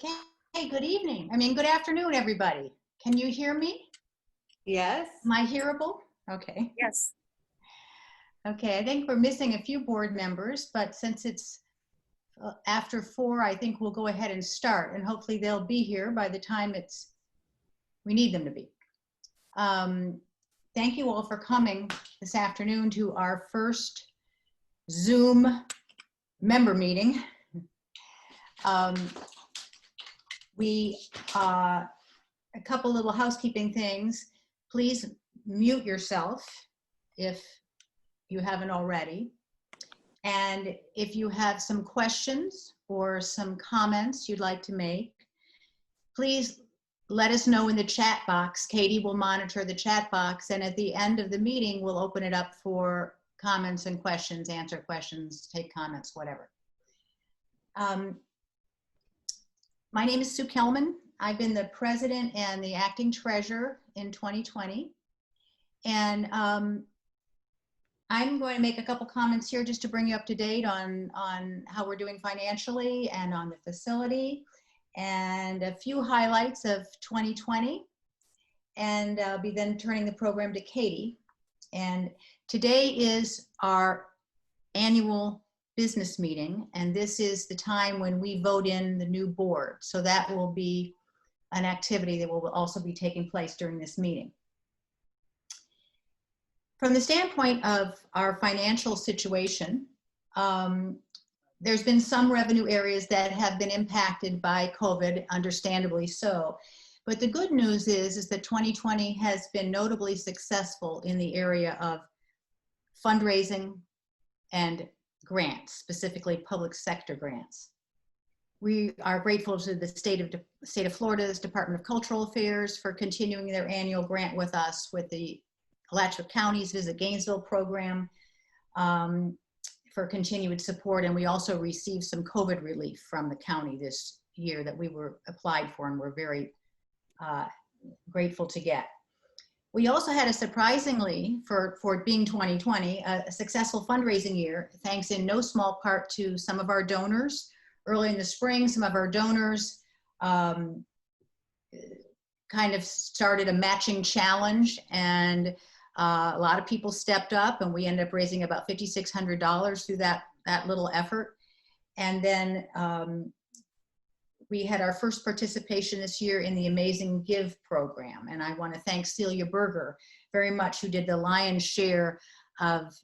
Okay, good evening. Good afternoon, everybody. Can you hear me? Yes. Am I hearable? Okay. Yes. Okay, I think we're missing a few board members, but since it's after 4, I think we'll go ahead and start, and hopefully they'll be here by the time we need them to be. Thank you all for coming this afternoon to our first Zoom member meeting. A couple little housekeeping things. Please mute yourself if you haven't already. And if you have some questions or some comments you'd like to make, please let us know in the chat box. Katie will monitor the chat box, and at the end of the meeting, we'll open it up for comments and questions, answer questions, take comments, whatever. My name is Sue Kelman. I've been the president and the acting treasurer in 2020. And I'm going to make a couple comments here just to bring you up to date on how we're doing financially and on the facility, and a few highlights of 2020. And I'll be then turning the program to Katie. And today is our annual business meeting, and this is the time when we vote in the new board. So that will be an activity that will also be taking place during this meeting. From the standpoint of our financial situation, there's been some revenue areas that have been impacted by COVID, understandably so. But the good news is that 2020 has been notably successful in the area of fundraising and grants, specifically public sector grants. We are grateful to the state of Florida's Department of Cultural Affairs for continuing their annual grant with us with the Alachua County's Visit Gainesville program for continued support. And we also received some COVID relief from the county this year that we were applied for, and we're very grateful to get. We also had a surprisingly, for it being 2020, a successful fundraising year, thanks in no small part to some of our donors. Early in the spring, some of our donors kind of started a matching challenge, and a lot of people stepped up, and we ended up raising about $5,600 through that little effort. And then we had our first participation this year in the Amazing Give program. And I want to thank Celia Berger very much, who did the lion's share of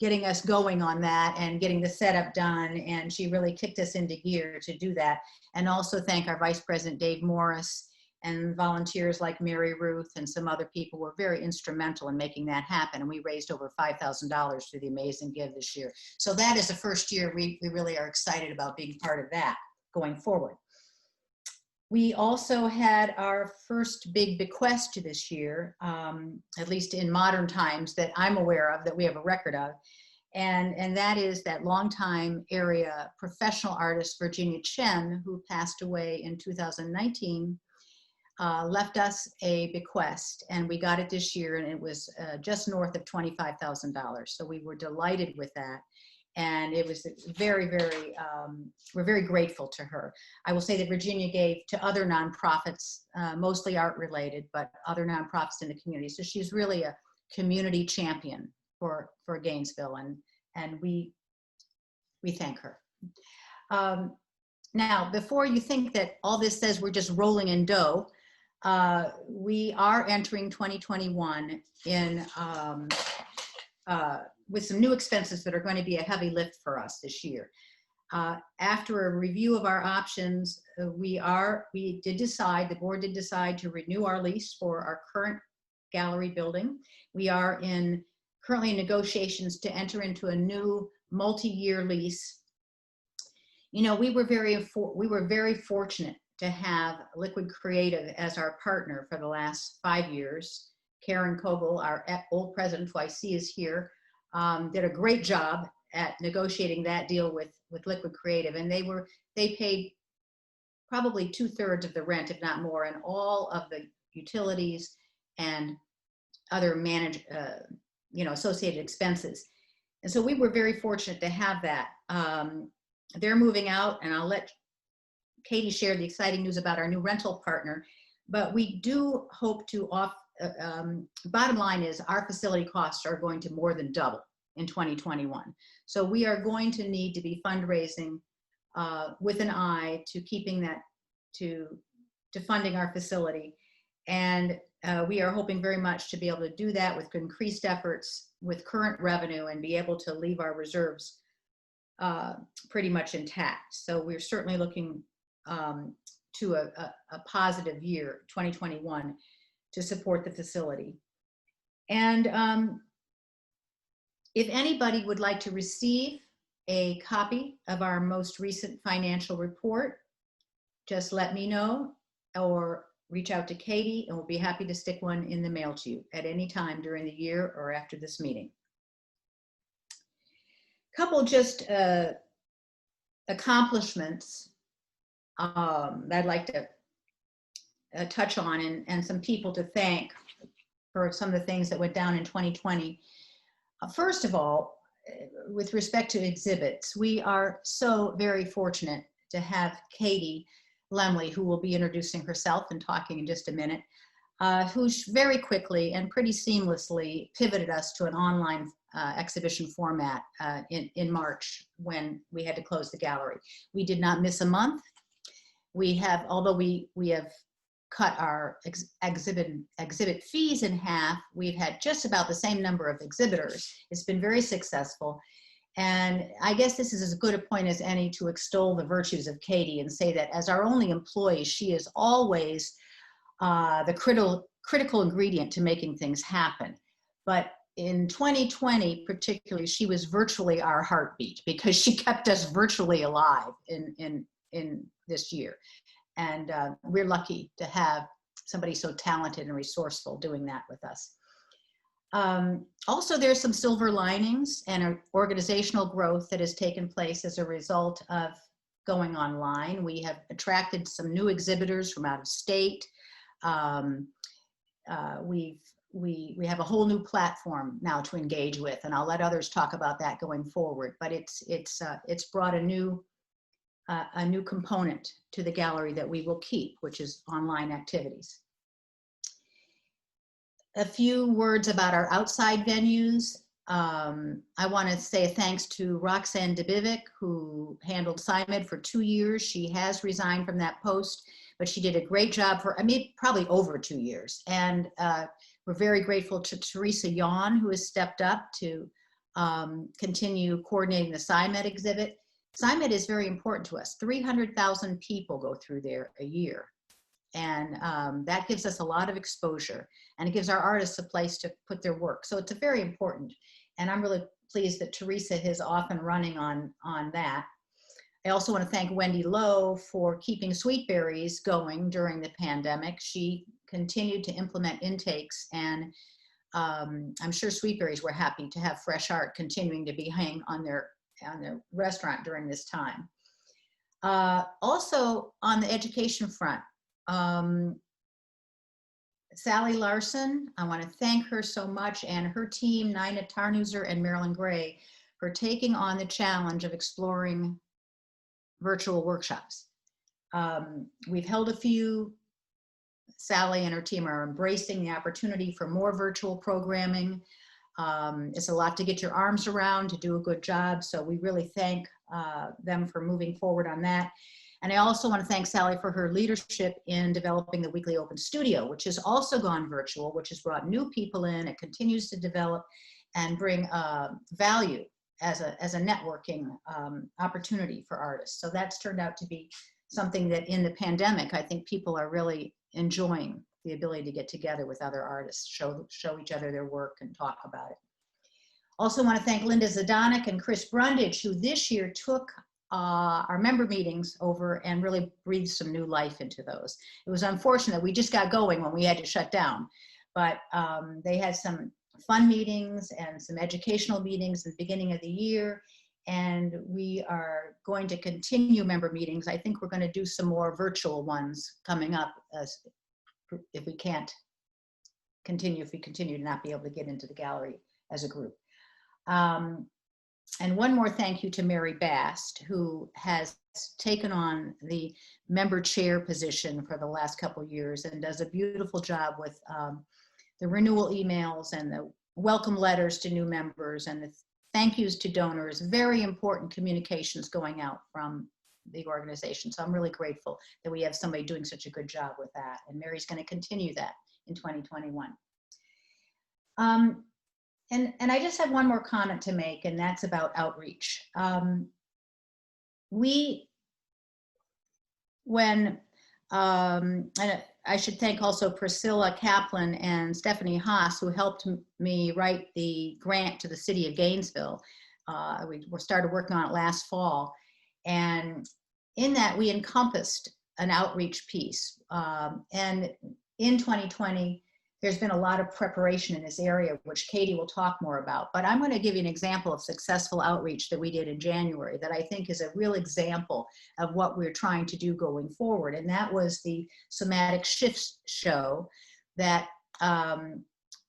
getting us going on that and getting the setup done. And she really kicked us into gear to do that. And also thank our Vice President, Dave Morris, and volunteers like Mary Ruth and some other people were very instrumental in making that happen. And we raised over $5,000 through the Amazing Give this year. So that is the first year we really are excited about being part of that going forward. We also had our first big bequest this year, at least in modern times that I'm aware of, that we have a record of. And that is that longtime area professional artist, Virginia Chen, who passed away in 2019, left us a bequest, and we got it this year, and it was just north of $25,000. So we were delighted with that. And it was very, very, we're very grateful to her. I will say that Virginia gave to other nonprofits, mostly art related, but other nonprofits in the community. So she's really a community champion for Gainesville, and we thank her. Now, before you think that all this says we're just rolling in dough, we are entering 2021 in with some new expenses that are going to be a heavy lift for us this year. After a review of our options, the board did decide to renew our lease for our current gallery building. We are currently in negotiations to enter into a new multi-year lease. You know, we were very fortunate to have Liquid Creative as our partner for the last 5 years. Karen Kogel, our old president, who I see is here, did a great job at negotiating that deal with Liquid Creative, and they paid probably 2/3 of the rent, if not more, and all of the utilities and other associated expenses. And so we were very fortunate to have that. They're moving out, and I'll let Katy shared the exciting news about our new rental partner, but we do hope to bottom line is our facility costs are going to more than double in 2021. So we are going to need to be fundraising with an eye to keeping that, to funding our facility. And we are hoping very much to be able to do that with increased efforts with current revenue and be able to leave our reserves pretty much intact. So we're certainly looking to a positive year, 2021, to support the facility. And if anybody would like to receive a copy of our most recent financial report, just let me know or reach out to Katy, and we'll be happy to stick one in the mail to you at any time during the year or after this meeting. Couple just accomplishments that I'd like to touch on, and some people to thank for some of the things that went down in 2020. First of all, with respect to exhibits, we are so very fortunate to have Katy Lemle, who will be introducing herself and talking in just a minute, who's very quickly and pretty seamlessly pivoted us to an online exhibition format in March when we had to close the gallery. We did not miss a month. We have, although we have cut our exhibit fees in half, we've had just about the same number of exhibitors. It's been very successful. And I guess this is as good a point as any to extol the virtues of Katy and say that as our only employee, she is always the critical ingredient to making things happen. But in 2020, particularly, she was virtually our heartbeat because she kept us virtually alive in this year. And we're lucky to have somebody so talented and resourceful doing that with us. Also, there's some silver linings and organizational growth that has taken place as a result of going online. We have attracted some new exhibitors from out of state. We have a whole new platform now to engage with, and I'll let others talk about that going forward. But it's brought a new component to the gallery that we will keep, which is online activities. A few words about our outside venues. I want to say thanks to Roxanne Dabivic, who handled SciMed for 2 years. She has resigned from that post, but she did a great job for, I mean, probably over 2 years. And we're very grateful to Teresa Yawn, who has stepped up to continue coordinating the SciMed exhibit. SciMed is very important to us. 300,000 people go through there a year. And that gives us a lot of exposure, and it gives our artists a place to put their work. So it's very important. And I'm really pleased that Teresa is off and running on that. I also want to thank Wendy Lowe for keeping Sweetberries going during the pandemic. She continued to implement intakes, and I'm sure Sweetberries were happy to have fresh art continuing to be hanging on their restaurant during this time. Also on the education front, Sally Larson, I want to thank her so much, and her team, Nina Tarnuser and Marilyn Gray, for taking on the challenge of exploring virtual workshops. We've held a few. Sally and her team are embracing the opportunity for more virtual programming. It's a lot to get your arms around to do a good job, so we really thank them for moving forward on that. And I also want to thank Sally for her leadership in developing the Weekly Open Studio, which has also gone virtual, which has brought new people in. It continues to develop and bring value as a networking opportunity for artists. So that's turned out to be something that in the pandemic, I think people are really enjoying the ability to get together with other artists, show each other their work and talk about it. Also want to thank Linda Zadanek and Chris Brundage, who this year took our member meetings over and really breathed some new life into those. It was unfortunate, we just got going when we had to shut down, but they had some fun meetings and some educational meetings at the beginning of the year, and we are going to continue member meetings. I think we're going to do some more virtual ones coming up if we continue to not be able to get into the gallery as a group. And one more thank you to Mary Bast, who has taken on the member chair position for the last couple of years and does a beautiful job with the renewal emails and the welcome letters to new members and the thank yous to donors. Very important communications going out from the organization. So I'm really grateful that we have somebody doing such a good job with that. And Mary's going to continue that in 2021. And I just have one more comment to make, and that's about outreach. And I should thank also Priscilla Kaplan and Stephanie Haas, who helped me write the grant to the city of Gainesville. We started working on it last fall. And in that, we encompassed an outreach piece. And in 2020, there's been a lot of preparation in this area, which Katy will talk more about. But I'm going to give you an example of successful outreach that we did in January that I think is a real example of what we're trying to do going forward. And that was the Somatic Shifts show that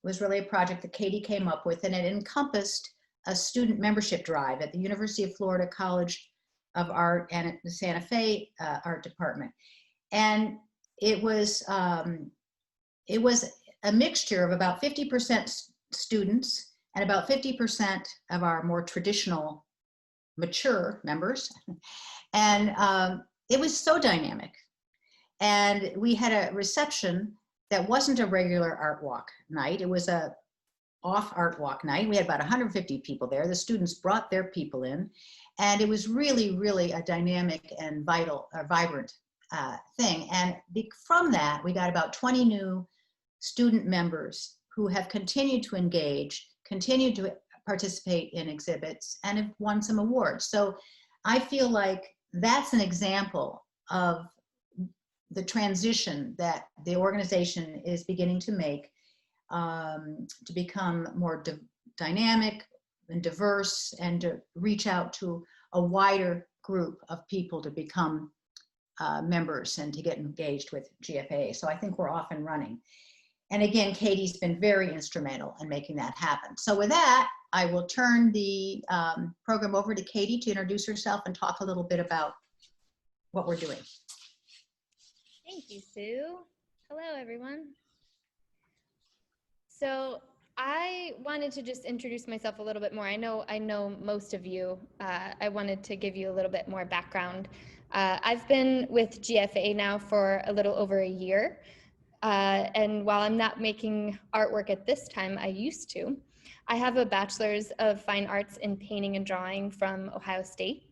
was really a project that Katy came up with, and it encompassed a student membership drive at the University of Florida College of Art and at the Santa Fe Art Department. And it was a mixture of about 50% students and about 50% of our more traditional, mature members. And it was so dynamic. And we had a reception that wasn't a regular art walk night. It was a off art walk night. We had about 150 people there. The students brought their people in. And it was really, really a dynamic and vibrant thing. And from that, we got about 20 new student members who have continued to engage, continued to participate in exhibits, and have won some awards. So I feel like that's an example of the transition that the organization is beginning to make to become more dynamic and diverse and to reach out to a wider group of people to become members and to get engaged with GFAA. So I think we're off and running. And again, Katy's been very instrumental in making that happen. So with that, I will turn the program over to Katy to introduce herself and talk a little bit about what we're doing. Thank you, Sue. Hello, everyone. So I wanted to just introduce myself a little bit more. I know most of you. I wanted to give you a little bit more background. I've been with GFAA now for a little over a year. And while I'm not making artwork at this time, I used to. I have a bachelor's of fine arts in painting and drawing from Ohio State.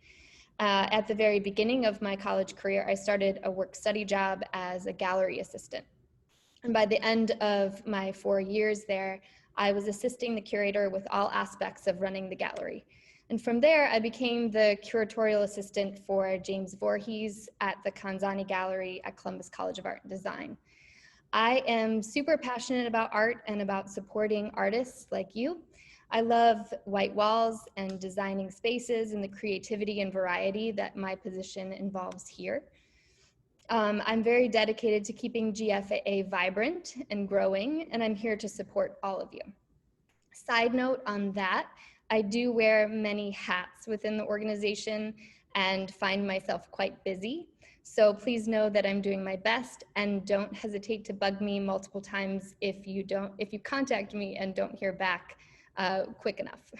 At the very beginning of my college career, I started a work-study job as a gallery assistant. And by the end of my 4 years there, I was assisting the curator with all aspects of running the gallery. And from there, I became the curatorial assistant for James Voorhees at the Kanzani Gallery at Columbus College of Art and Design. I am super passionate about art and about supporting artists like you. I love white walls and designing spaces and the creativity and variety that my position involves here. I'm very dedicated to keeping GFAA vibrant and growing, and I'm here to support all of you. Side note on that, I do wear many hats within the organization and find myself quite busy. So please know that I'm doing my best, and don't hesitate to bug me multiple times if you contact me and don't hear back quick enough.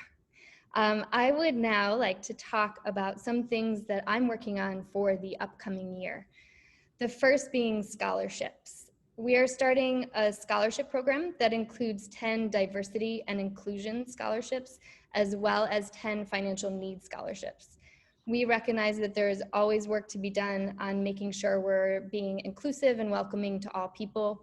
I would now like to talk about some things that I'm working on for the upcoming year. The first being scholarships. We are starting a scholarship program that includes 10 diversity and inclusion scholarships, as well as 10 financial needs scholarships. We recognize that there is always work to be done on making sure we're being inclusive and welcoming to all people.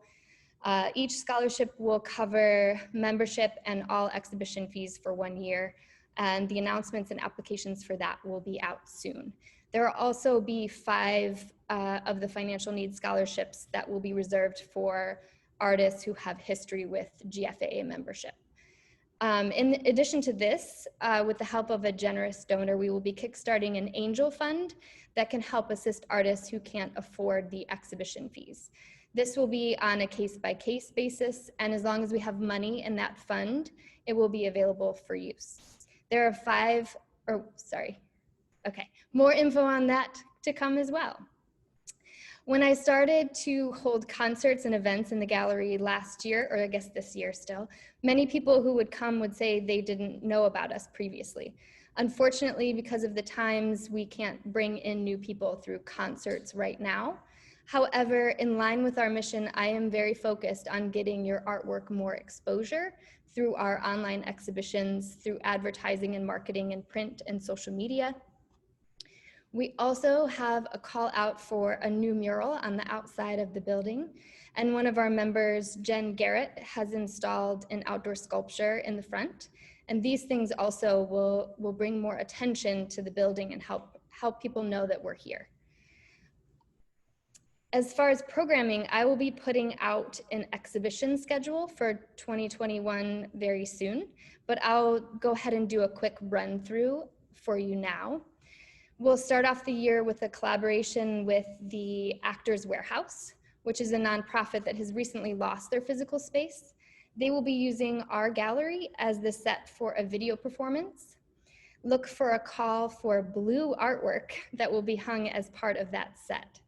Each scholarship will cover membership and all exhibition fees for 1 year, and the announcements and applications for that will be out soon. There will also be 5 of the financial needs scholarships that will be reserved for artists who have history with GFAA membership. In addition to this, with the help of a generous donor, we will be kickstarting an angel fund that can help assist artists who can't afford the exhibition fees. This will be on a case-by-case basis, and as long as we have money in that fund, it will be available for use. There are 5 more info on that to come as well. When I started to hold concerts and events in the gallery last year, or I guess this year still, many people who would come would say they didn't know about us previously. Unfortunately, because of the times, we can't bring in new people through concerts right now. However, in line with our mission, I am very focused on getting your artwork more exposure through our online exhibitions, through advertising and marketing in print and social media. We also have a call out for a new mural on the outside of the building. And one of our members, Jen Garrett, has installed an outdoor sculpture in the front. And these things also will bring more attention to the building and help people know that we're here. As far as programming, I will be putting out an exhibition schedule for 2021 very soon, but I'll go ahead and do a quick run through for you now. We'll start off the year with a collaboration with the Actors Warehouse, which is a nonprofit that has recently lost their physical space. They will be using our gallery as the set for a video performance. Look for a call for blue artwork that will be hung as part of that set.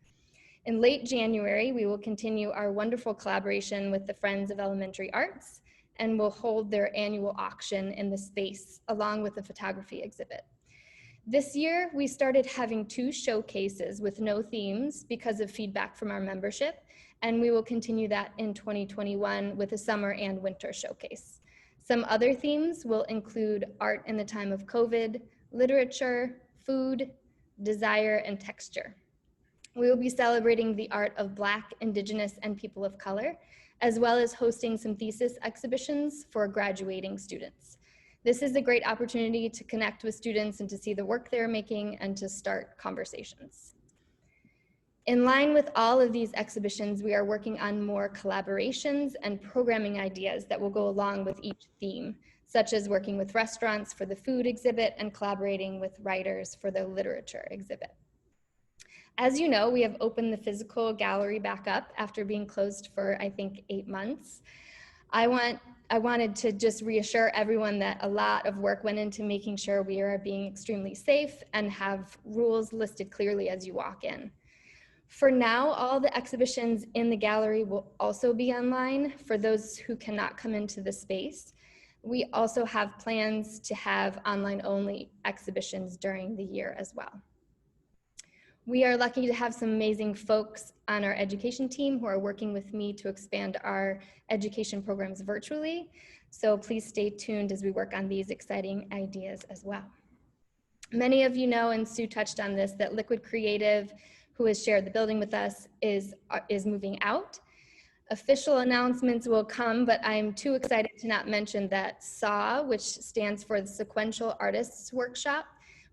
In late January, we will continue our wonderful collaboration with the Friends of Elementary Arts, and we'll hold their annual auction in the space along with a photography exhibit. This year, we started having 2 showcases with no themes because of feedback from our membership, and we will continue that in 2021 with a summer and winter showcase. Some other themes will include art in the time of COVID, literature, food, desire, and texture. We will be celebrating the art of Black, Indigenous, and people of color, as well as hosting some thesis exhibitions for graduating students. This is a great opportunity to connect with students and to see the work they're making and to start conversations. In line with all of these exhibitions, we are working on more collaborations and programming ideas that will go along with each theme, such as working with restaurants for the food exhibit and collaborating with writers for the literature exhibit. As you know, we have opened the physical gallery back up after being closed for, I think, 8 months. I wanted to just reassure everyone that a lot of work went into making sure we are being extremely safe and have rules listed clearly as you walk in. For now, all the exhibitions in the gallery will also be online for those who cannot come into the space. We also have plans to have online-only exhibitions during the year as well. We are lucky to have some amazing folks on our education team who are working with me to expand our education programs virtually. So please stay tuned as we work on these exciting ideas as well. Many of you know, and Sue touched on this, that Liquid Creative, who has shared the building with us, is moving out. Official announcements will come, but I'm too excited to not mention that SAW, which stands for the Sequential Artists Workshop,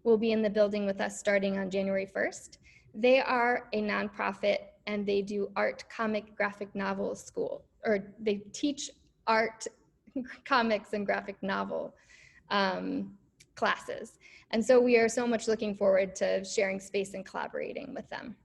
will be in the building with us starting on January 1st. They are a nonprofit and they do art, comic, graphic novel school, or they teach art, comics, and graphic novel classes. And so we are so much looking forward to sharing space and collaborating with them.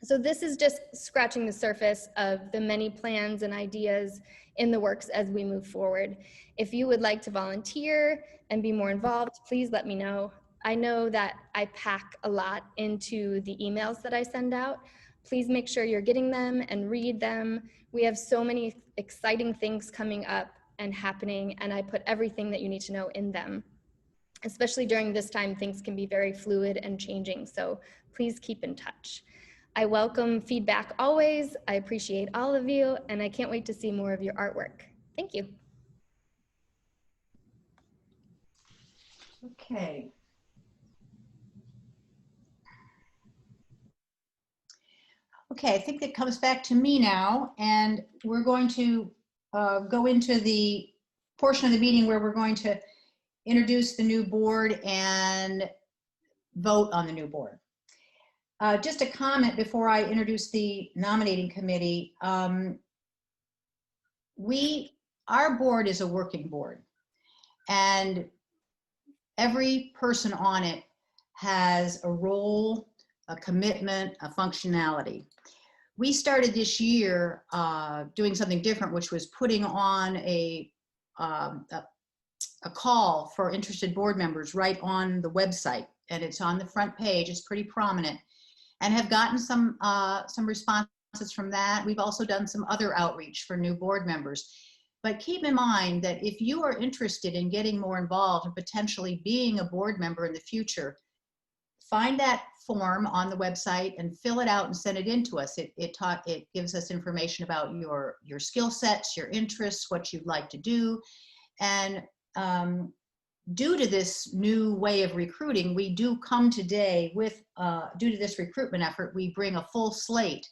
So this is just scratching the surface of the many plans and ideas in the works as we move forward. If you would like to volunteer and be more involved, please let me know. I know that I pack a lot into the emails that I send out. Please make sure you're getting them and read them. We have so many exciting things coming up and happening, and I put everything that you need to know in them. Especially during this time, things can be very fluid and changing, so please keep in touch. I welcome feedback always. I appreciate all of you, and I can't wait to see more of your artwork. Thank you. Okay. Okay, I think that comes back to me now, and we're going to go into the portion of the meeting where we're going to introduce the new board and vote on the new board. Just a comment before I introduce the nominating committee. Our board is a working board, and every person on it has a role, a commitment, a functionality. We started this year doing something different, which was putting on a a call for interested board members right on the website, and it's on the front page. It's pretty prominent, and have gotten some responses from that. We've also done some other outreach for new board members. But keep in mind that if you are interested in getting more involved and potentially being a board member in the future, find that form on the website and fill it out and send it in to us. It gives us information about your skill sets, your interests, what you'd like to do. And due to this new way of recruiting, we do come today with, due to this recruitment effort, we bring a full slate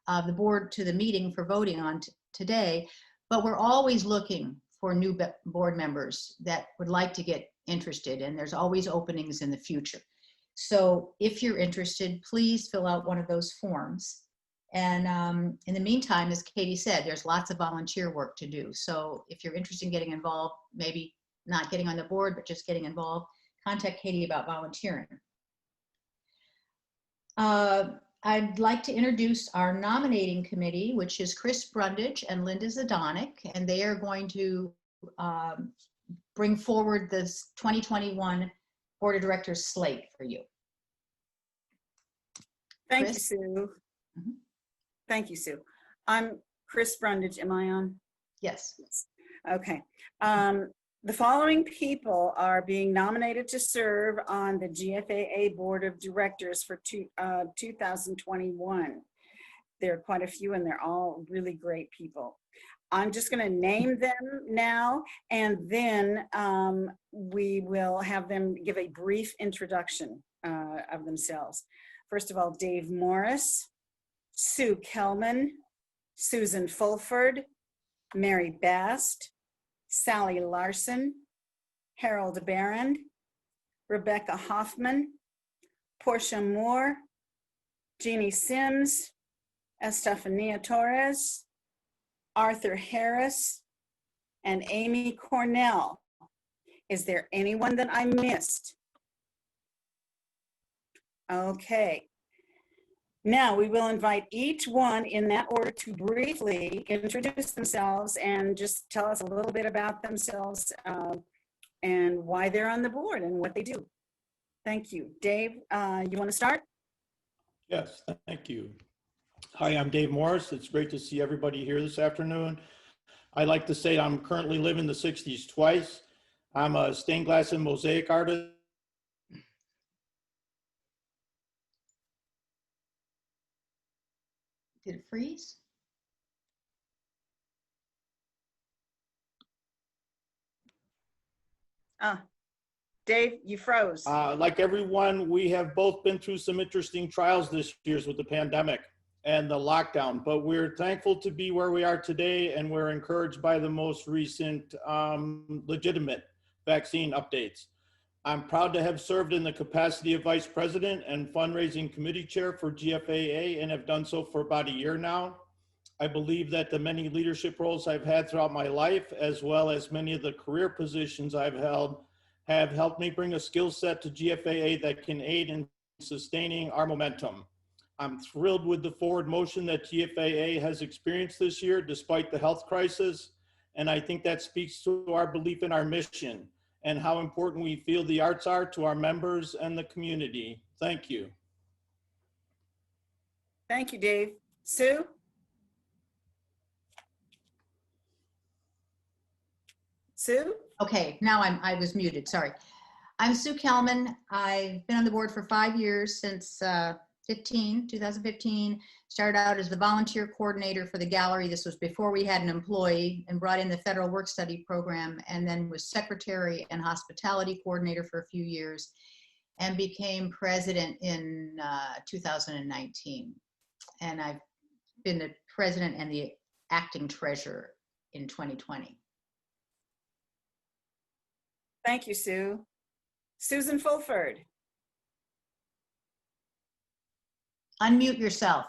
of the board to the meeting for voting on today, but we're always looking for new board members that would like to get interested, and there's always openings in the future. So if you're interested, please fill out one of those forms. And in the meantime, as Katie said, there's lots of volunteer work to do. So if you're interested in getting involved, maybe not getting on the board, but just getting involved, contact Katie about volunteering. I'd like to introduce our nominating committee, which is Chris Brundage and Linda Zadanek, and they are going to bring forward this 2021 Board of Directors slate for you. Thank Chris? you, Sue. Mhm. Thank you, Sue. I'm Chris Brundage. Am I on? Yes. Okay. The following people are being nominated to serve on the GFAA Board of Directors for 2021. There are quite a few, and they're all really great people. I'm just going to name them now, and then we will have them give a brief introduction of themselves. First of all, Dave Morris, Sue Kelman, Susan Fulford, Mary Bast, Sally Larson, Harold Barron, Rebecca Hoffman, Portia Moore, Jeannie Sims, Estefania Torres, Arthur Harris, and Amy Cornell. Is there anyone that I missed? Okay. Now we will invite each one in that order to briefly introduce themselves and just tell us a little bit about themselves and why they're on the board and what they do. Thank you. Dave, you want to start? Yes, thank you. Hi, I'm Dave Morris. It's great to see everybody here this afternoon. I like to say I'm currently living the 60s twice. I'm a stained glass and mosaic artist. Did it freeze? Dave, you froze. Like everyone, we have both been through some interesting trials this year with the pandemic and the lockdown, but we're thankful to be where we are today, and we're encouraged by the most recent legitimate vaccine updates. I'm proud to have served in the capacity of Vice President and Fundraising Committee Chair for GFAA, and have done so for about a year now. I believe that the many leadership roles I've had throughout my life, as well as many of the career positions I've held, have helped me bring a skill set to GFAA that can aid in sustaining our momentum. I'm thrilled with the forward motion that GFAA has experienced this year despite the health crisis, and I think that speaks to our belief in our mission and how important we feel the arts are to our members and the community. Thank you. Thank you, Dave. Sue? Sue? Okay, now I was muted, sorry. I'm Sue Kelman. I've been on the board for 5 years, since 2015. Started out as the volunteer coordinator for the gallery. This was before we had an employee, and brought in the federal work study program, and then was secretary and hospitality coordinator for a few years, and became president in 2019. And I've been the president and the acting treasurer in 2020. Thank you, Sue. Susan Fulford. Unmute yourself.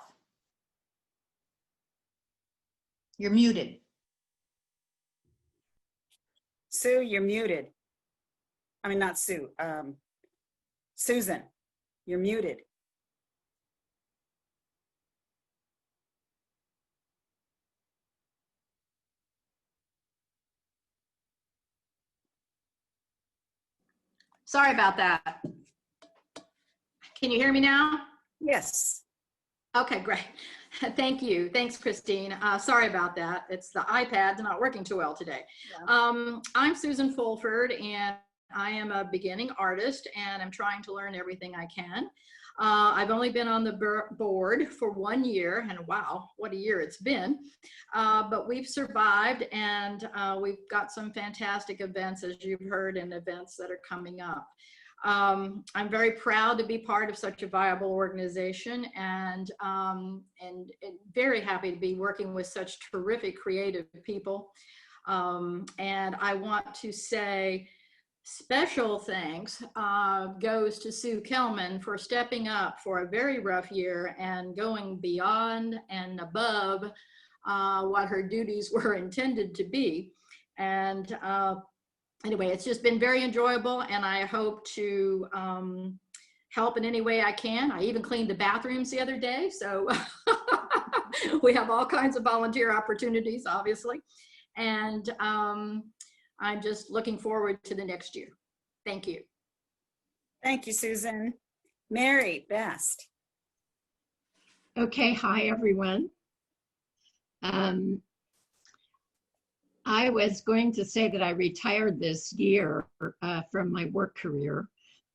You're muted. Sue, you're muted. I mean, not Sue. Susan, you're muted. Sorry about that. Can you hear me now? Yes. Okay, great. Thank you. Thanks, Christine. Sorry about that. It's the iPad's not working too well today. Yeah. I'm Susan Fulford, and I am a beginning artist, and I'm trying to learn everything I can. I've only been on the board for 1 year, and wow, what a year it's been. But we've survived, and we've got some fantastic events, as you've heard, and events that are coming up. I'm very proud to be part of such a viable organization, and very happy to be working with such terrific creative people. And I want to say special thanks goes to Sue Kelman for stepping up for a very rough year and going beyond and above what her duties were intended to be. And anyway, it's just been very enjoyable, and I hope to help in any way I can. I even cleaned the bathrooms the other day, so we have all kinds of volunteer opportunities, obviously. And I'm just looking forward to the next year. Thank you. Thank you, Susan. Mary, best. Okay, hi everyone. I was going to say that I retired this year from my work career.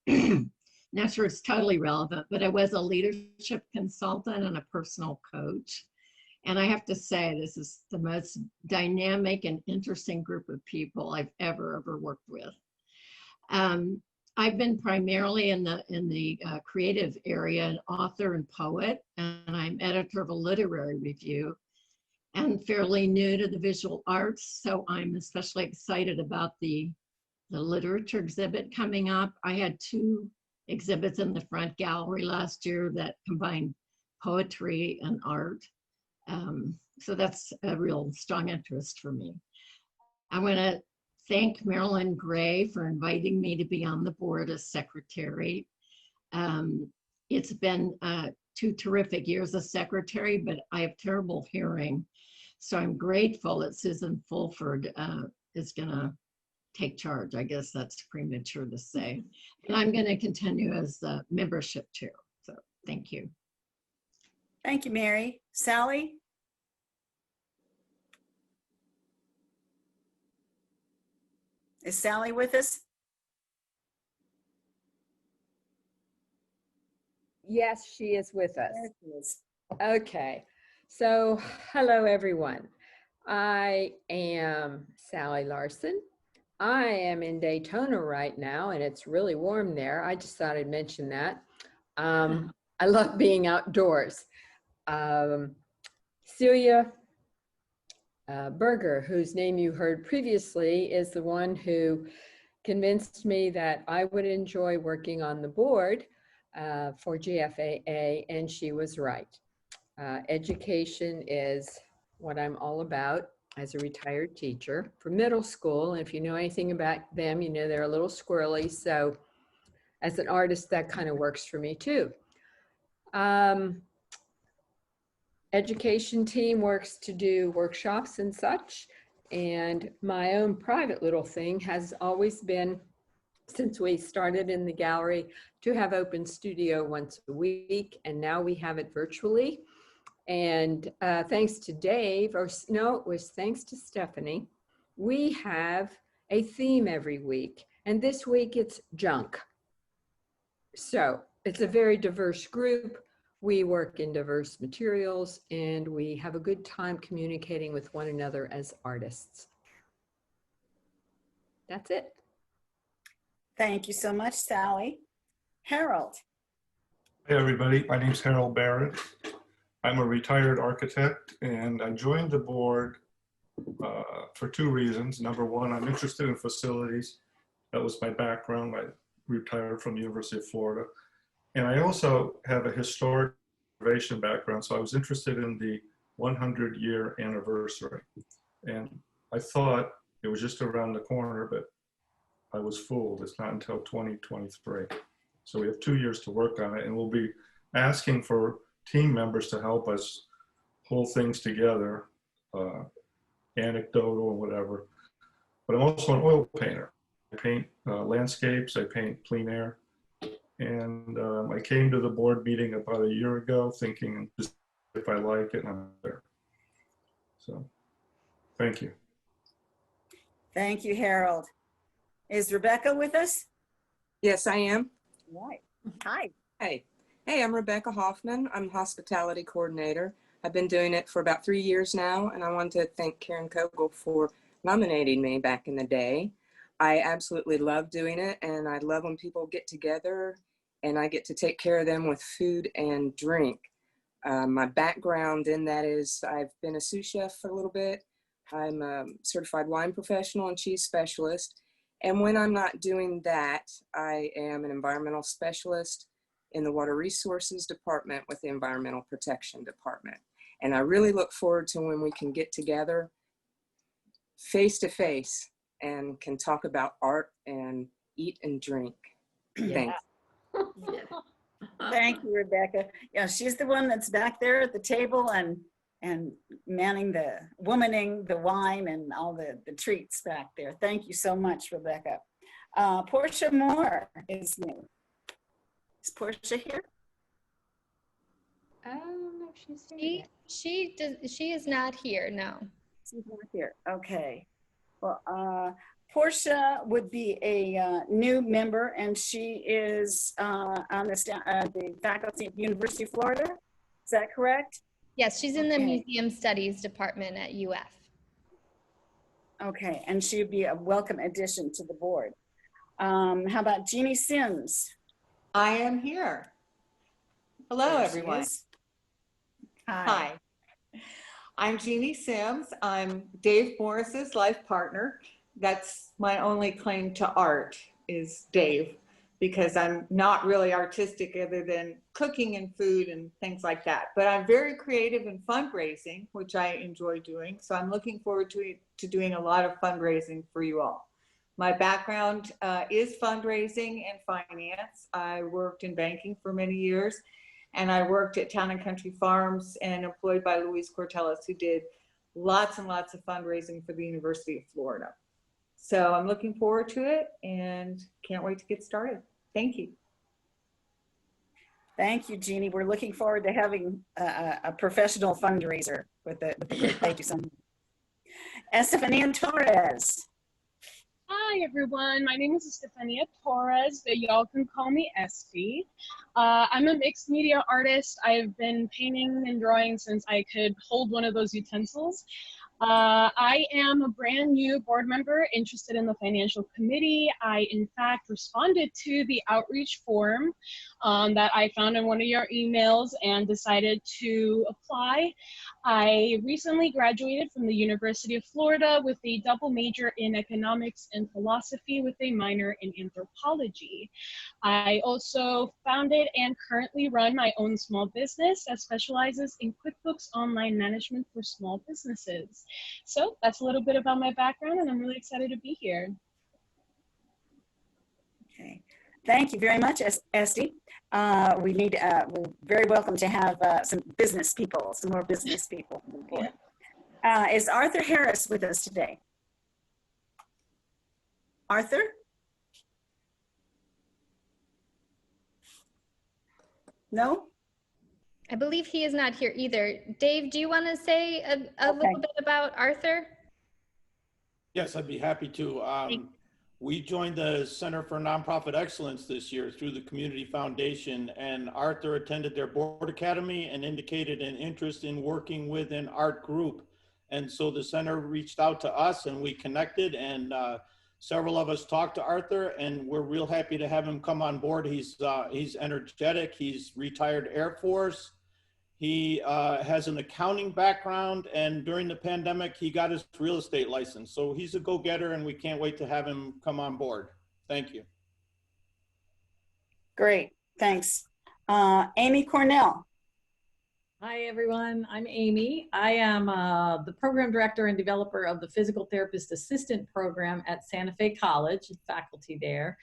Not sure it's totally relevant, but I was a leadership consultant and a personal coach. And I have to say, this is the most dynamic and interesting group of people I've ever worked with. I've been primarily in the creative area, an author and poet, and I'm editor of a literary review, and fairly new to the visual arts. So I'm especially excited about the literature exhibit coming up. I had 2 exhibits in the front gallery last year that combined poetry and art. So that's a real strong interest for me. I want to thank Marilyn Gray for inviting me to be on the board as secretary. It's been 2 terrific years as secretary, but I have terrible hearing. So I'm grateful that Susan Fulford is going to take charge. I guess that's premature to say. And I'm going to continue as the membership chair. So thank you. Thank you, Mary. Sally? Is Sally with us? Yes, she is with us. There she is. Okay, so hello everyone. I am Sally Larson. I am in Daytona right now, and it's really warm there. I just thought I'd mention that. I love being outdoors. Celia Berger, whose name you heard previously, is the one who convinced me that I would enjoy working on the board for GFAA, and she was right. Education is what I'm all about as a retired teacher for middle school. And if you know anything about them, you know they're a little squirrely. So as an artist, that kind of works for me too. Education team works to do workshops and such. And my own private little thing has always been, since we started in the gallery, to have open studio once a week. And now we have it virtually. And thanks to Dave, or no, it was thanks to Stephanie, we have a theme every week. And this week it's junk. So it's a very diverse group. We work in diverse materials, and we have a good time communicating with one another as artists. That's it. Thank you so much, Sally. Harold. Hey everybody, my name's Harold Barrett. I'm a retired architect, and I joined the board for 2 reasons. Number one, I'm interested in facilities. That was my background. I retired from the University of Florida. And I also have a historic preservation background, so I was interested in the 100-year anniversary. And I thought it was just around the corner, but I was fooled. It's not until 2023. So we have 2 years to work on it, and we'll be asking for team members to help us pull things together, anecdotal or whatever. But I'm also an oil painter. paint landscapes, I paint plein air. And I came to the board meeting about a year ago thinking just if I like it, and I'm there. So, thank you. Thank you, Harold. Is Rebecca with us? Yes, I am. Right. Hi. Hey. Hey, I'm Rebecca Hoffman. I'm hospitality coordinator. I've been doing it for about 3 years now, and I want to thank Karen Kogel for nominating me back in the day. I absolutely love doing it, and I love when people get together and I get to take care of them with food and drink. My background in that is I've been a sous chef for a little bit. I'm a certified wine professional and cheese specialist. And when I'm not doing that, I am an environmental specialist in the Water Resources Department with the Environmental Protection Department. And I really look forward to when we can get together face to face and can talk about art and eat and drink. Thanks. Thank you, Rebecca. Yeah, she's the one that's back there at the table and manning womaning the wine and all the treats back there. Thank you so much, Rebecca. Portia Moore is new. Is Portia here? I don't know if she's here. She is not here, no. She's not here. Okay. Well, Portia would be a new member, and she is on the faculty at the University of Florida. Is that correct? Yes, she's in the Okay. Museum Studies Department at UF. Okay, and she would be a welcome addition to the board. How about Jeannie Sims? I am here. Hello, There she everyone. is. Hi. Hi. I'm Jeannie Sims. I'm Dave Morris's life partner. That's my only claim to art is Dave, because I'm not really artistic other than cooking and food and things like that. But I'm very creative in fundraising, which I enjoy doing. So I'm looking forward to doing a lot of fundraising for you all. My background is fundraising and finance. I worked in banking for many years, and I worked at Town and Country Farms and employed by Luis Cortelles, who did lots and lots of fundraising for the University of Florida. So I'm looking forward to it and can't wait to get started. Thank you. Thank you, Jeannie. We're looking forward to having a professional fundraiser with the group. Thank you so much. Estefania Torres. Hi, everyone. My name is Estefania Torres, but y'all can call me Esty. I'm a mixed media artist. I've been painting and drawing since I could hold one of those utensils. I am a brand new board member interested in the financial committee. I, in fact, responded to the outreach form that I found in one of your emails and decided to apply. I recently graduated from the University of Florida with a double major in economics and philosophy with a minor in anthropology. I also founded and currently run my own small business that specializes in QuickBooks Online management for small businesses. So that's a little bit about my background, and I'm really excited to be here. Okay, thank you very much, Esty. We're very welcome to have some more business people. Is Arthur Harris with us today? Arthur? No? I believe he is not here either. Dave, do you want to say a little bit about Arthur? Yes, I'd be happy to. We joined the Center for Nonprofit Excellence this year through the Community Foundation, and Arthur attended their board academy and indicated an interest in working with an art group. And so the center reached out to us and we connected, and several of us talked to Arthur, and we're real happy to have him come on board. He's energetic, he's retired Air Force. He has an accounting background, and during the pandemic, he got his real estate license. So he's a go-getter, and we can't wait to have him come on board. Thank you. Great, thanks. Amy Cornell. Hi, everyone. I'm Amy. I am the program director and developer of the Physical Therapist Assistant Program at Santa Fe College, faculty there.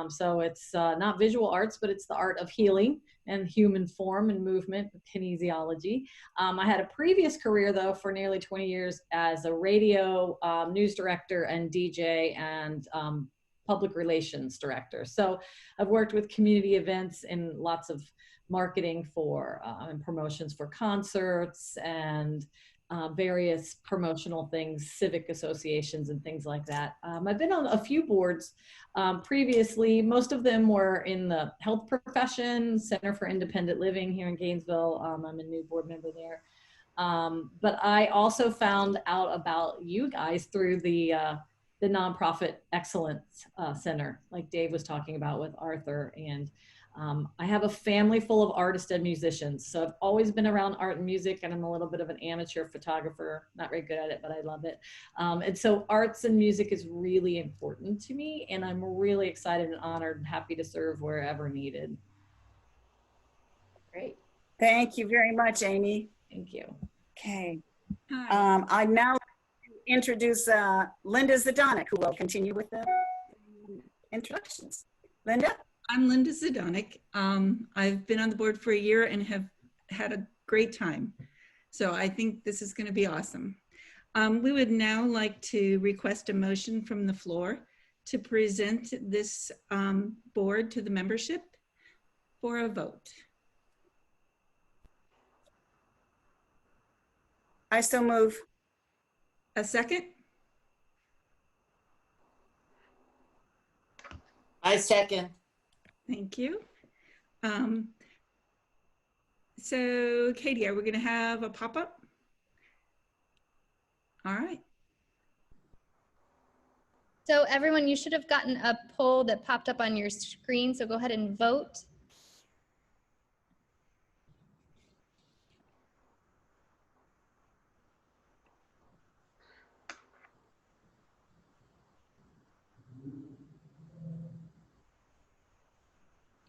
So it's not visual arts, but it's the art of healing and human form and movement, kinesiology. I had a previous career, though, for nearly 20 years as a radio news director and DJ and public relations director. So I've worked with community events and lots of marketing for and promotions for concerts and various promotional things, civic associations and things like that. I've been on a few boards previously. Most of them were in the health profession, Center for Independent Living here in Gainesville. I'm a new board member there. But I also found out about you guys through the Nonprofit Excellence Center, like Dave was talking about with Arthur. And I have a family full of artists and musicians. So I've always been around art and music, and I'm a little bit of an amateur photographer, not very good at it, but I love it. And so arts and music is really important to me, and I'm really excited and honored and happy to serve wherever needed. Great. Thank you very much, Amy. Thank you. Okay. I'd now like to introduce Linda Zdonek, who will continue with the introductions. Linda? I'm Linda Zdonek. I've been on the board for a year and have had a great time. So I think this is going to be awesome. We would now like to request a motion from the floor to present this board to the membership for a vote. I so move. A second? I second. Thank you. So Katie, are we going to have a pop-up? All right. So everyone, you should have gotten a poll that popped up on your screen. So go ahead and vote.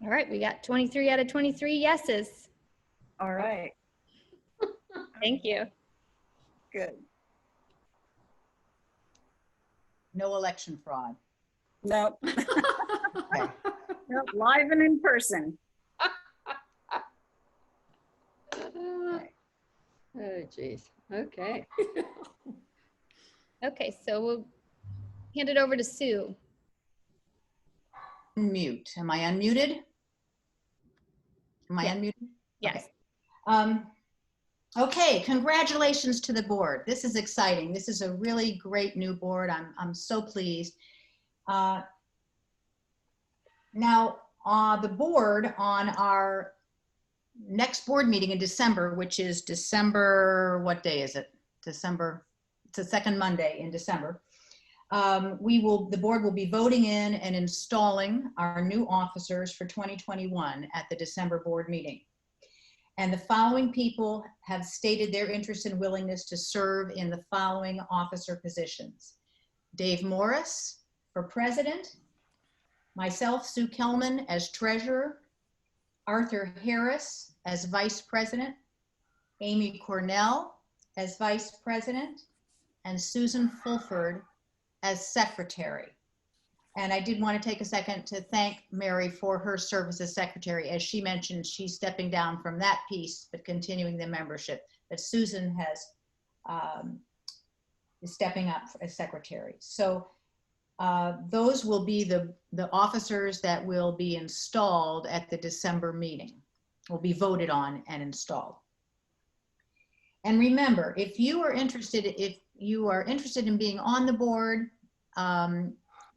All right, we got 23 out of 23 yeses. All right. Thank you. Good. No election fraud. Nope. Okay. Nope. Live and in person. Oh, geez. Okay. Okay, so we'll hand it over to Sue. Mute. Am I unmuted? Am I Yes. unmuted? Yes. Okay, congratulations to the board. This is exciting. This is a really great new board. I'm so pleased. Now, the board on our next board meeting in December, which is December, what day is it? December, it's the second Monday in December. The board will be voting in and installing our new officers for 2021 at the December board meeting. And the following people have stated their interest and willingness to serve in the following officer positions: Dave Morris for president, myself, Sue Kelman, as treasurer, Arthur Harris as vice president, Amy Cornell as vice president, and Susan Fulford as secretary. And I did want to take a second to thank Mary for her service as secretary. As she mentioned, she's stepping down from that piece, but continuing the membership. But Susan is stepping up as secretary. So those will be the officers that will be installed at the December meeting, will be voted on and installed. And remember, if you are interested in being on the board,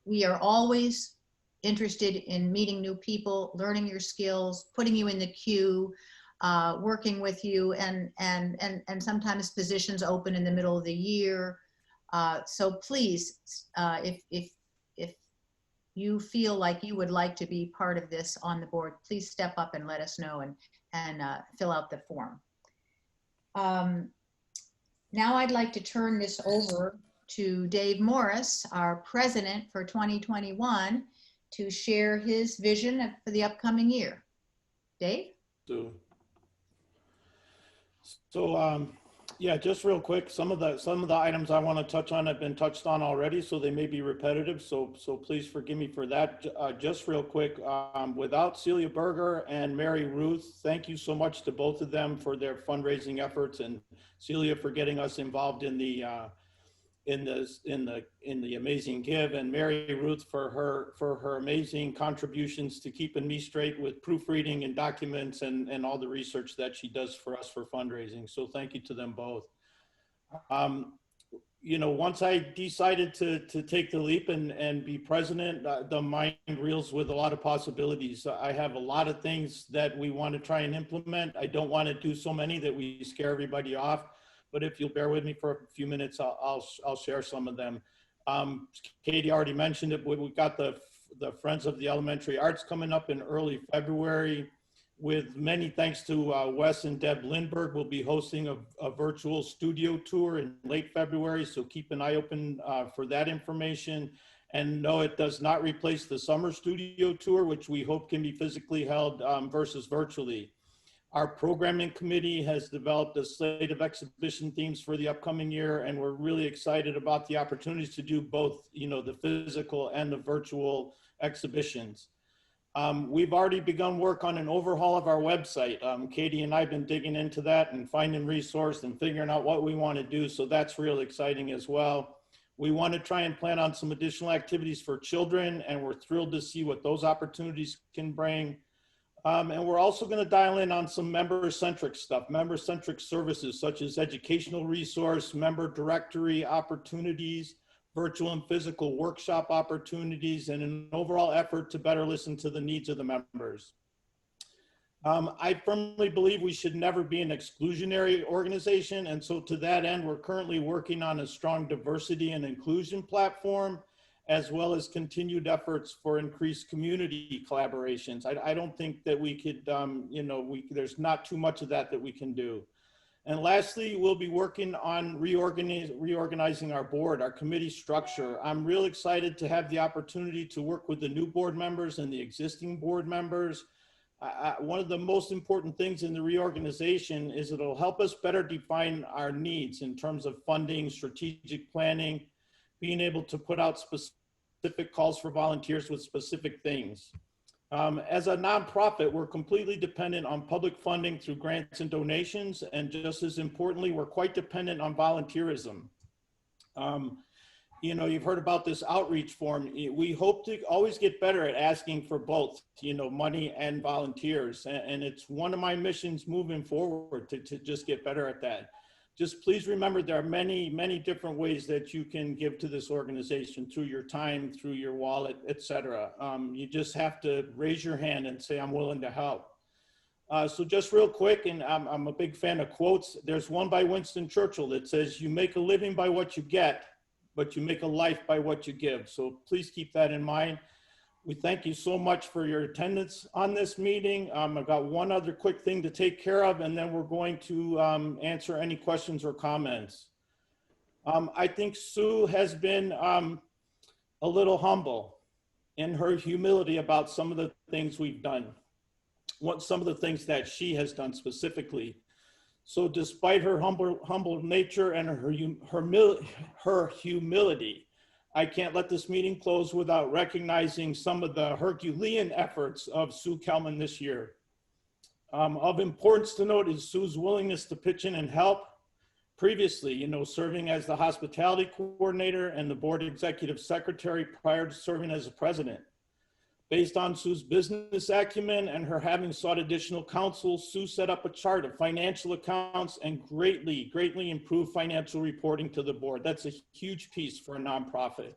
we are always interested in meeting new people, learning your skills, putting you in the queue, working with you, and sometimes positions open in the middle of the year. So please, if you feel like you would like to be part of this on the board, please step up and let us know and fill out the form. Now I'd like to turn this over to Dave Morris, our president for 2021, to share his vision for the upcoming year. Dave? So yeah, just real quick, some of the items I want to touch on have been touched on already, so they may be repetitive. So please forgive me for that. Just real quick, without Celia Berger and Mary Ruth, thank you so much to both of them for their fundraising efforts, and Celia for getting us involved in the in the amazing give, and Mary Ruth for her amazing contributions to keeping me straight with proofreading and documents and all the research that she does for us for fundraising. So thank you to them both. You know, once I decided to take the leap and be president, the mind reels with a lot of possibilities. I have a lot of things that we want to try and implement. I don't want to do so many that we scare everybody off, but if you'll bear with me for a few minutes, I'll share some of them. Katie already mentioned it, but we've got the Friends of the Elementary Arts coming up in early February. With many thanks to Wes and Deb Lindbergh, we'll be hosting a virtual studio tour in late February, so keep an eye open for that information. And no, it does not replace the summer studio tour, which we hope can be physically held versus virtually. Our programming committee has developed a slate of exhibition themes for the upcoming year, and we're really excited about the opportunities to do both, you know, the physical and the virtual exhibitions. We've already begun work on an overhaul of our website. Katie and I have been digging into that and finding resources and figuring out what we want to do. So that's real exciting as well. We want to try and plan on some additional activities for children, and we're thrilled to see what those opportunities can bring. And we're also going to dial in on some member-centric stuff, member-centric services such as educational resource, member directory opportunities, virtual and physical workshop opportunities, and an overall effort to better listen to the needs of the members. I firmly believe we should never be an exclusionary organization. And so to that end, we're currently working on a strong diversity and inclusion platform, as well as continued efforts for increased community collaborations. I don't think that we could, you know, there's not too much of that we can do. And lastly, we'll be working on reorganizing our board, our committee structure. I'm real excited to have the opportunity to work with the new board members and the existing board members. One of the most important things in the reorganization is it'll help us better define our needs in terms of funding, strategic planning, being able to put out specific calls for volunteers with specific things. As a nonprofit, we're completely dependent on public funding through grants and donations, and just as importantly, we're quite dependent on volunteerism. You know, you've heard about this outreach form. We hope to always get better at asking for both, you know, money and volunteers, and it's one of my missions moving forward to just get better at that. Just please remember there are many, many different ways that you can give to this organization through your time, through your wallet, etc. You just have to raise your hand and say, I'm willing to help. So just real quick, and I'm a big fan of quotes. There's one by Winston Churchill that says, you make a living by what you get, but you make a life by what you give. So please keep that in mind. We thank you so much for your attendance on this meeting. I've got one other quick thing to take care of, and then we're going to answer any questions or comments. I think Sue has been a little humble in her humility about some of the things we've done, some of the things that she has done specifically. So despite her humble nature and her humility, I can't let this meeting close without recognizing some of the Herculean efforts of Sue Kelman this year. Of importance to note is Sue's willingness to pitch in and help. Previously, you know, serving as the hospitality coordinator and the board executive secretary prior to serving as the president. Based on Sue's business acumen and her having sought additional counsel, Sue set up a chart of financial accounts and greatly improved financial reporting to the board. That's a huge piece for a nonprofit.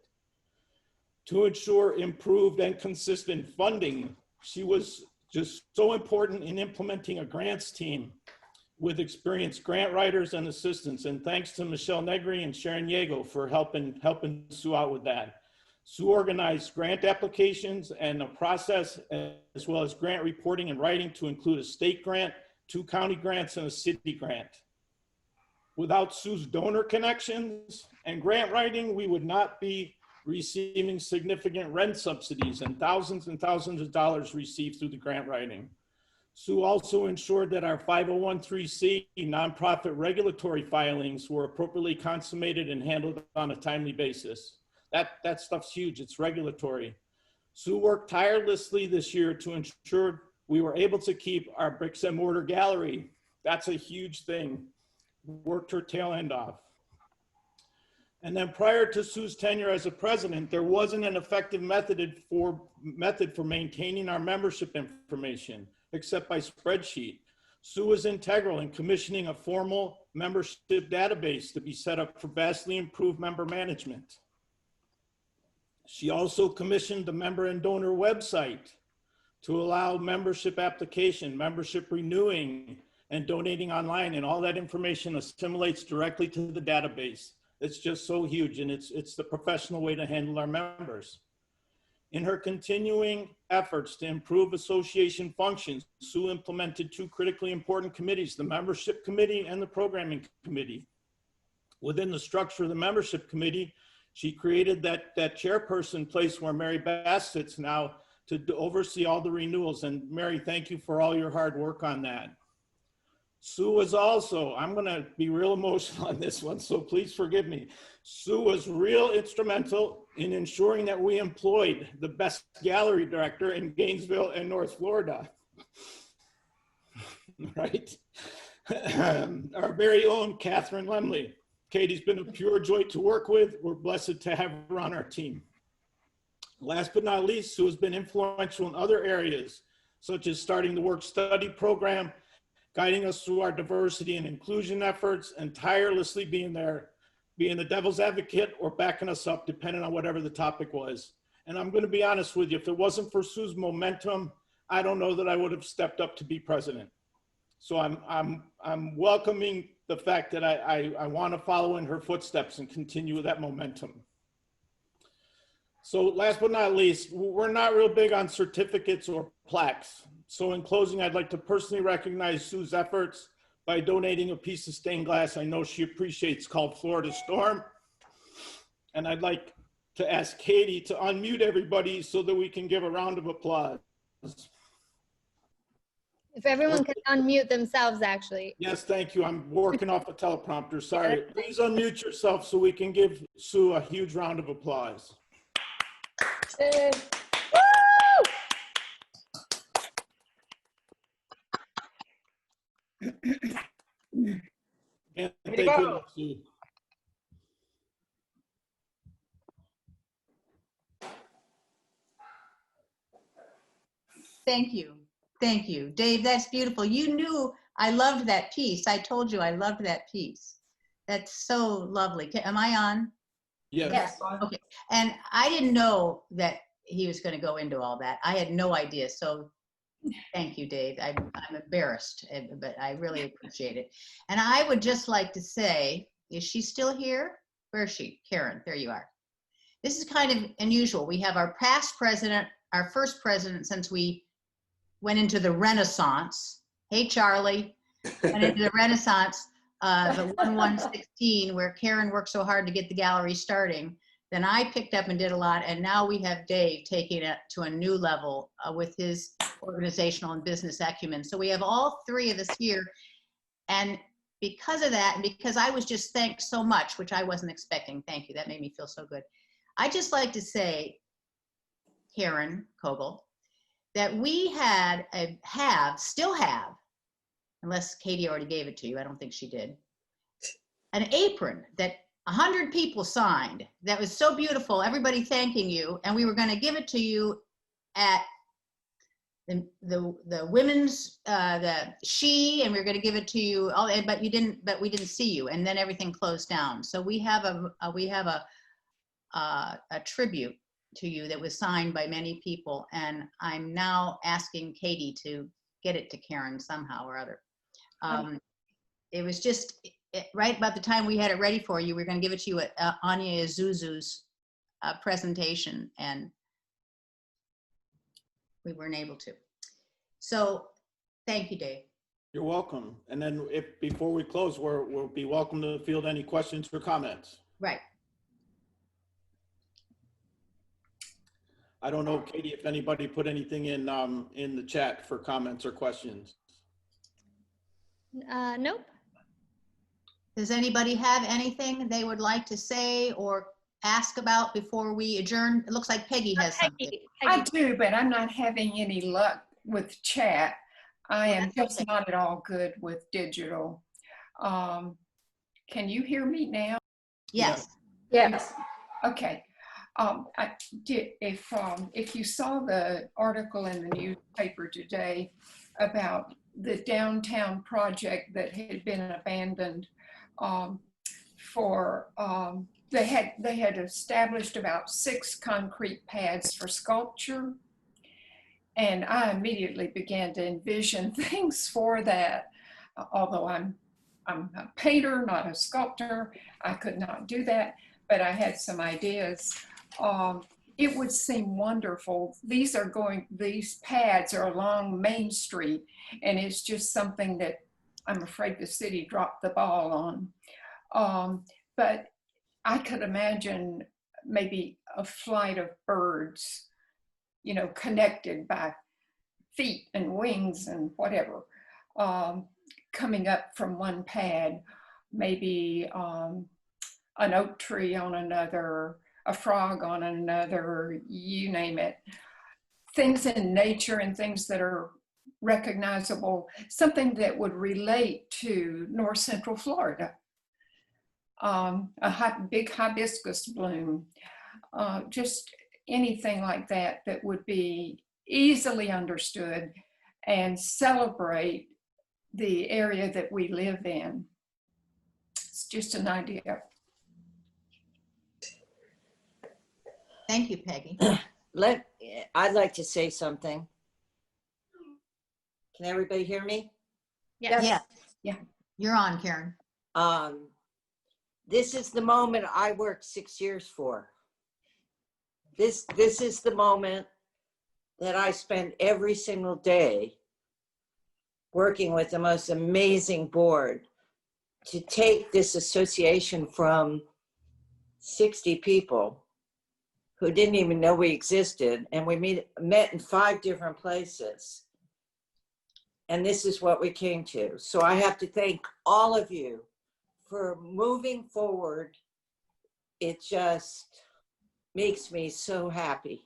To ensure improved and consistent funding, she was just so important in implementing a grants team with experienced grant writers and assistants. And thanks to Michelle Negri and Sharon Yago for helping Sue out with that. Sue organized grant applications and a process, as well as grant reporting and writing to include a state grant, 2 county grants, and a city grant. Without Sue's donor connections and grant writing, we would not be receiving significant rent subsidies and thousands of dollars received through the grant writing. Sue also ensured that our 501(c) nonprofit regulatory filings were appropriately consummated and handled on a timely basis. That stuff's huge, it's regulatory. Sue worked tirelessly this year to ensure we were able to keep our bricks and mortar gallery. That's a huge thing. Worked her tail end off. And then prior to Sue's tenure as a president, there wasn't an effective method for maintaining our membership information, except by spreadsheet. Sue was integral in commissioning a formal membership database to be set up for vastly improved member management. She also commissioned the member and donor website to allow membership application, membership renewing, and donating online, and all that information assimilates directly to the database. It's just so huge, and it's the professional way to handle our members. In her continuing efforts to improve association functions, Sue implemented two critically important committees, the membership committee and the programming committee. Within the structure of the membership committee, she created that chairperson place where Mary Bass sits now to oversee all the renewals. And Mary, thank you for all your hard work on that. Sue was also, I'm gonna be real emotional on this one, so please forgive me. Sue was real instrumental in ensuring that we employed the best gallery director in Gainesville and North Florida, right? Our very own Katy Lemle. Katy's been a pure joy to work with. We're blessed to have her on our team. Last but not least, Sue has been influential in other areas, such as starting the work-study program, guiding us through our diversity and inclusion efforts, and tirelessly being there, being the devil's advocate or backing us up, depending on whatever the topic was. And I'm going to be honest with you, if it wasn't for Sue's momentum, I don't know that I would have stepped up to be president. So I'm welcoming the fact that I want to follow in her footsteps and continue with that momentum. So last but not least, we're not real big on certificates or plaques. So in closing, I'd like to personally recognize Sue's efforts by donating a piece of stained glass I know she appreciates called Florida Storm. And I'd like to ask Katy to unmute everybody so that we can give a round of applause. If everyone can unmute themselves, actually. Yes, thank you. I'm working off a teleprompter, sorry. Please unmute yourself so we can give Sue a huge round of applause. And they couldn't see. Thank you. Thank you. Dave, that's beautiful. You knew I loved that piece. I told you I loved that piece. That's so lovely. Am I on? Yes. Okay. And I didn't know that he was going to go into all that. I had no idea. So thank you, Dave. I'm embarrassed, but I really appreciate it. And I would just like to say, is she still here? Where is she? Karen, there you are. This is kind of unusual. We have our past president, our first president since we went into the Renaissance. Hey, Charlie. Went into the Renaissance, the 1116, where Karen worked so hard to get the gallery starting. Then I picked up and did a lot, and now we have Dave taking it to a new level with his organizational and business acumen. So we have all three of us here, and because of that, and because I was just thanked so much, which I wasn't expecting, thank you, that made me feel so good. I just like to say, Karen Kogel, that we still have, unless Katy already gave it to you, I don't think she did, an apron that 100 people signed that was so beautiful, everybody thanking you, and we were going to give it to you at the women's and we were going to give it to you all, but we didn't see you, and then everything closed down. So we have a tribute to you that was signed by many people, and I'm now asking Katy to get it to Karen somehow or other. It was just right about the time we had it ready for you. We were going to give it to you at Anya Zuzu's presentation, and we weren't able to. So thank you, Dave. You're welcome. And then before we close, we'll be welcome to field any questions or comments. Right. I don't know, Katy, if anybody put anything in the chat for comments or questions. Nope. Does anybody have anything they would like to say or ask about before we adjourn? It looks like Peggy has something. I do, but I'm not having any luck with chat. I am just not at all good with digital. Can you hear me now? Yes. Yes. Okay. If you saw the article in the newspaper today about the downtown project that had been abandoned, they had established about 6 concrete pads for sculpture, and I immediately began to envision things for that. Although I'm a painter, not a sculptor, I could not do that, but I had some ideas. It would seem wonderful. These pads are along Main Street, and it's just something that I'm afraid the city dropped the ball on. But I could imagine maybe a flight of birds, you know, connected by feet and wings and whatever, coming up from one pad, maybe an oak tree on another, a frog on another, you name it. Things in nature and things that are recognizable, something that would relate to North Central Florida. Big hibiscus bloom, just anything like that that would be easily understood and celebrate the area that we live in. It's just an idea. Thank you, Peggy. I'd like to say something. Can everybody hear me? Yes. Yeah. Yeah. You're on, Karen. This is the moment I worked 6 years for. This is the moment that I spent every single day working with the most amazing board to take this association from 60 people who didn't even know we existed, and we met in 5 different places. And this is what we came to. So I have to thank all of you for moving forward. It just makes me so happy.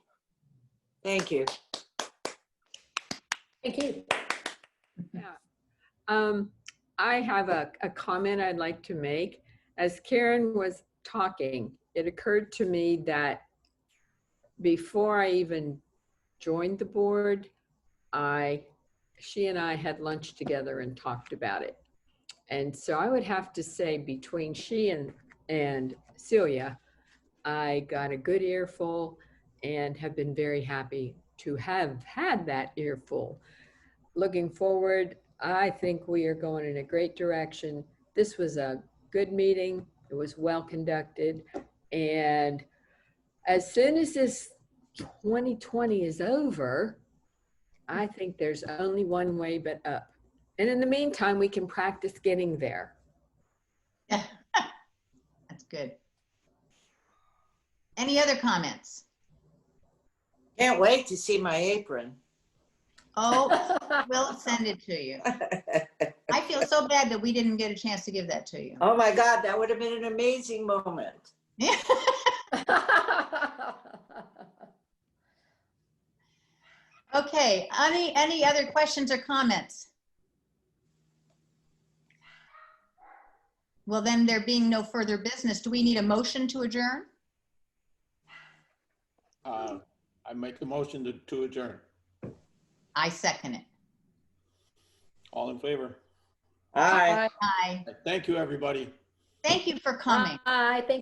Thank you. Thank you. Yeah. I have a comment I'd like to make. As Karen was talking, it occurred to me that before I even joined the board, she and I had lunch together and talked about it. And so I would have to say between she and Celia, I got a good earful and have been very happy to have had that earful. Looking forward, I think we are going in a great direction. This was a good meeting. It was well conducted. And as soon as this 2020 is over, I think there's only one way but up. And in the meantime, we can practice getting there. Yeah, that's good. Any other comments? Can't wait to see my apron. Oh, we'll send it to you. I feel so bad that we didn't get a chance to give that to you. Oh my God, that would have been an amazing moment. Yeah. Okay, any other questions or comments? Well, then there being no further business, do we need a motion to adjourn? I make the motion to adjourn. I second it. All in favor? Aye. Aye. Thank you, everybody. Thank you for coming. Bye. Thank